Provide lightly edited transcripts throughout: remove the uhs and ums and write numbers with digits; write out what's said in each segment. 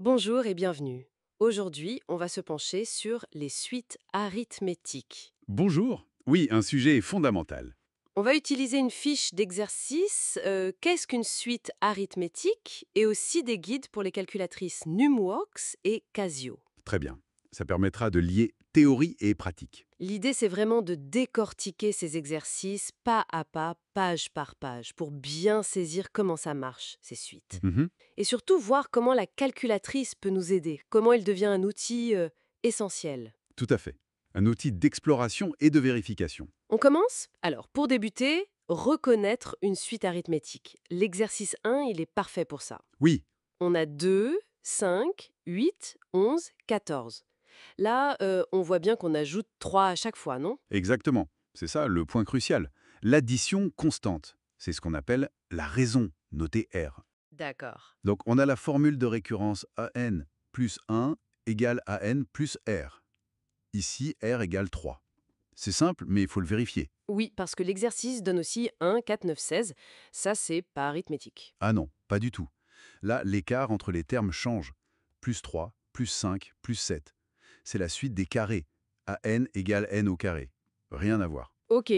Bonjour et bienvenue. Aujourd'hui, on va se pencher sur les suites arithmétiques. Bonjour. Oui, un sujet est fondamental. On va utiliser une fiche d'exercice. Qu'est-ce qu'une suite arithmétique? Et aussi des guides pour les calculatrices NumWorks et Casio. Très bien. Ça permettra de lier théorie et pratique. L'idée, c'est vraiment de décortiquer ces exercices pas à pas, page par page, pour bien saisir comment ça marche, ces suites. Mhm. Et surtout voir comment la calculatrice peut nous aider, comment elle devient un outil essentiel. Tout à fait. Un outil d'exploration et de vérification. On commence? Alors, pour débuter, reconnaître une suite arithmétique. L'exercice 1, il est parfait pour ça. Oui, On a 2, 5, 8, 11, 14. Là, on voit bien qu'on ajoute 3 à chaque fois, non? exactement. C'est ça le point crucial. L'addition constante. C'est ce qu'on appelle la raison, notée R. D'accord. Donc on a la formule de récurrence AN plus 1 égale AN plus R. Ici, R égale 3. C'est simple, mais il faut le vérifier. Oui, parce que l'exercice donne aussi 1, 4, 9, 16. Ça, c'est pas arithmétique. Ah non, pas du tout. Là, l'écart entre les termes change. Plus 3, plus 5, plus 7. C'est la suite des carrés. AN égale n au carré. Rien à voir. Ok.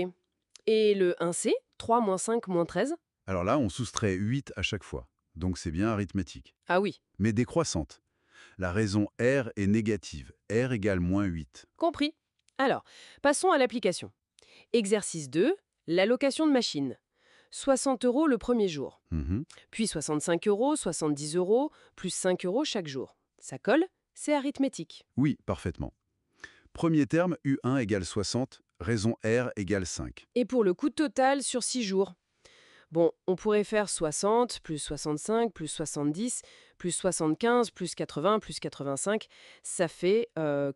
Et le 1C, 3 moins 5 moins 13? Alors là, on soustrait 8 à chaque fois. Donc c'est bien arithmétique. Ah oui, Mais décroissante. La raison R est négative. R égale moins 8. compris. Alors, passons à l'application. Exercice 2, l'allocation de machine. 60 euros le premier jour, Mhm. puis 65 euros, 70 euros, plus 5 euros chaque jour. Ça colle? C'est arithmétique. Oui, parfaitement. Premier terme, U1 égale 60, raison R égale 5. Et pour le coût total sur 6 jours? Bon, on pourrait faire 60, plus 65, plus 70, plus 75, plus 80, plus 85. Ça fait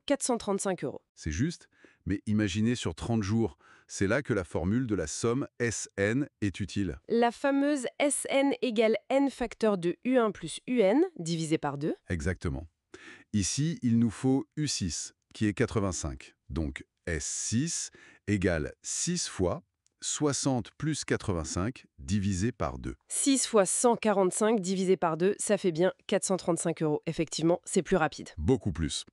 435 euros. C'est juste, mais imaginez sur 30 jours. C'est là que la formule de la somme SN est utile. La fameuse Sn égale n facteur de U1 plus Un divisé par 2. Exactement. Ici, il nous faut U6, qui est 85. Donc S6 égale 6 fois 60 plus 85 divisé par 2. 6 fois 145 divisé par 2, ça fait bien 435 euros. Effectivement, c'est plus rapide. Beaucoup plus.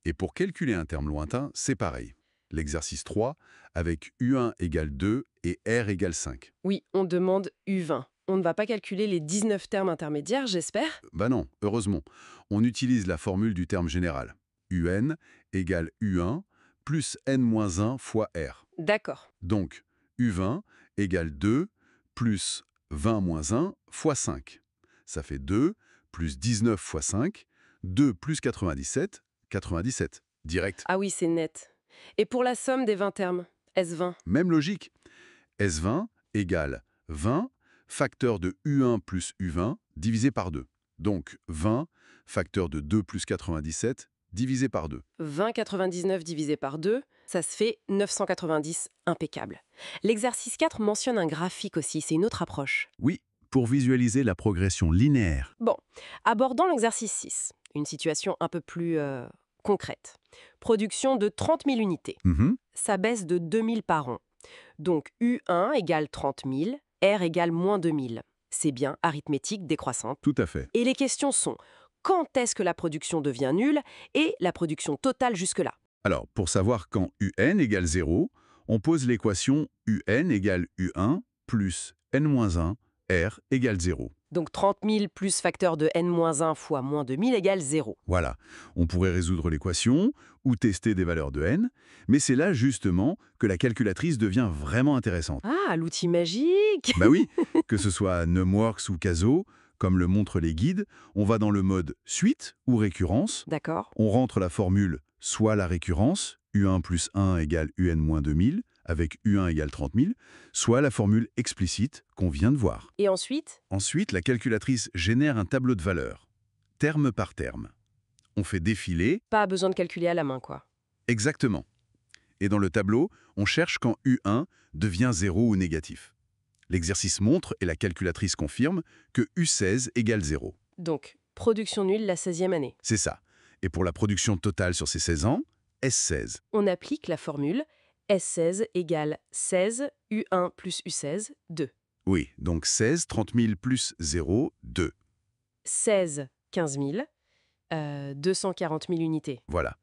Et pour calculer un terme lointain, c'est pareil. L'exercice 3, avec U1 égale 2 et R égale 5. Oui, on demande U20. On ne va pas calculer les 19 termes intermédiaires, j'espère? Bah non, heureusement. On utilise la formule du terme général. UN égale U1 plus N-1 fois R. D'accord. Donc, U20 égale 2 plus 20 moins 1 fois 5. Ça fait 2 plus 19 fois 5, 2 plus 97, 97. Direct. Ah oui, c'est net. Et pour la somme des 20 termes, S20? Même logique. S20 égale 20 facteur de U1 plus U20 divisé par 2. Donc 20 facteur de 2 plus 97 divisé par 2. 20,99 divisé par 2, ça se fait 990, impeccable. L'exercice 4 mentionne un graphique aussi, c'est une autre approche. Oui, pour visualiser la progression linéaire. Bon, abordons l'exercice 6, une situation un peu plus concrète. Production de 30 000 unités. Mhm, Ça baisse de 2000 par an. Donc U1 égale 30 000, R égale moins 2000. C'est bien arithmétique décroissante. tout à fait. Et les questions sont, quand est-ce que la production devient nulle et la production totale jusque-là? Alors, pour savoir quand UN égale 0, on pose l'équation UN égale U1 plus N-1 R égale 0. Donc 30 000 plus facteur de n-1 fois moins 2000 égale 0. Voilà, on pourrait résoudre l'équation ou tester des valeurs de n, mais c'est là justement que la calculatrice devient vraiment intéressante. Ah, l'outil magique! Bah oui, que ce soit NumWorks ou Casio, comme le montrent les guides, on va dans le mode suite ou récurrence, D'accord. on rentre la formule soit la récurrence, U1 plus 1 égale UN moins 2000, avec U1 égale 30 000, soit la formule explicite qu'on vient de voir. Et ensuite? Ensuite, la calculatrice génère un tableau de valeurs, terme par terme. On fait défiler Pas besoin de calculer à la main, quoi. exactement. Et dans le tableau, on cherche quand U1 devient 0 ou négatif. L'exercice montre et la calculatrice confirme que U16 égale 0. Donc, production nulle la 16e année. C'est ça. Et pour la production totale sur ces 16 ans, S16. On applique la formule S16 égale 16 U1 plus U16, 2. Oui, donc 16, 30 000 plus 0, 2. 16, 15 000. 240 000 unités. Voilà.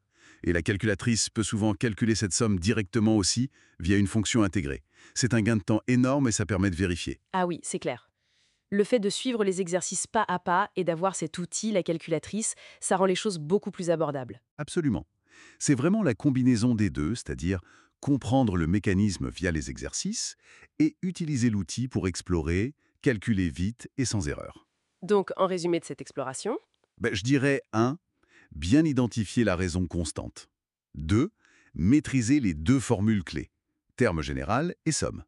Et la calculatrice peut souvent calculer cette somme directement aussi via une fonction intégrée. C'est un gain de temps énorme et ça permet de vérifier. Ah oui, c'est clair. Le fait de suivre les exercices pas à pas et d'avoir cet outil, la calculatrice, ça rend les choses beaucoup plus abordables. Absolument. C'est vraiment la combinaison des deux, c'est-à-dire comprendre le mécanisme via les exercices et utiliser l'outil pour explorer, calculer vite et sans erreur. Donc, en résumé de cette exploration, Je dirais 1. Bien identifier la raison constante. 2. Maîtriser les deux formules clés, terme général et somme.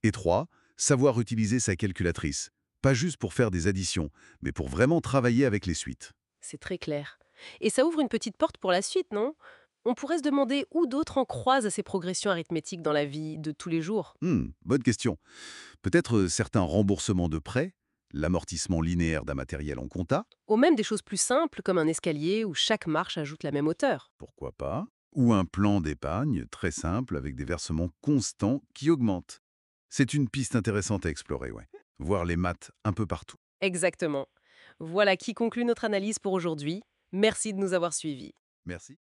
Et 3. Savoir utiliser sa calculatrice, pas juste pour faire des additions, mais pour vraiment travailler avec les suites. c'est très clair. Et ça ouvre une petite porte pour la suite, non? On pourrait se demander où d'autres en croisent à ces progressions arithmétiques dans la vie de tous les jours. Bonne question. Peut-être certains remboursements de prêts, l'amortissement linéaire d'un matériel en compta, Ou même des choses plus simples comme un escalier où chaque marche ajoute la même hauteur. pourquoi pas, ou un plan d'épargne très simple avec des versements constants qui augmentent. C'est une piste intéressante à explorer, ouais. Voir les maths un peu partout. Exactement. Voilà qui conclut notre analyse pour aujourd'hui. Merci de nous avoir suivis. Merci.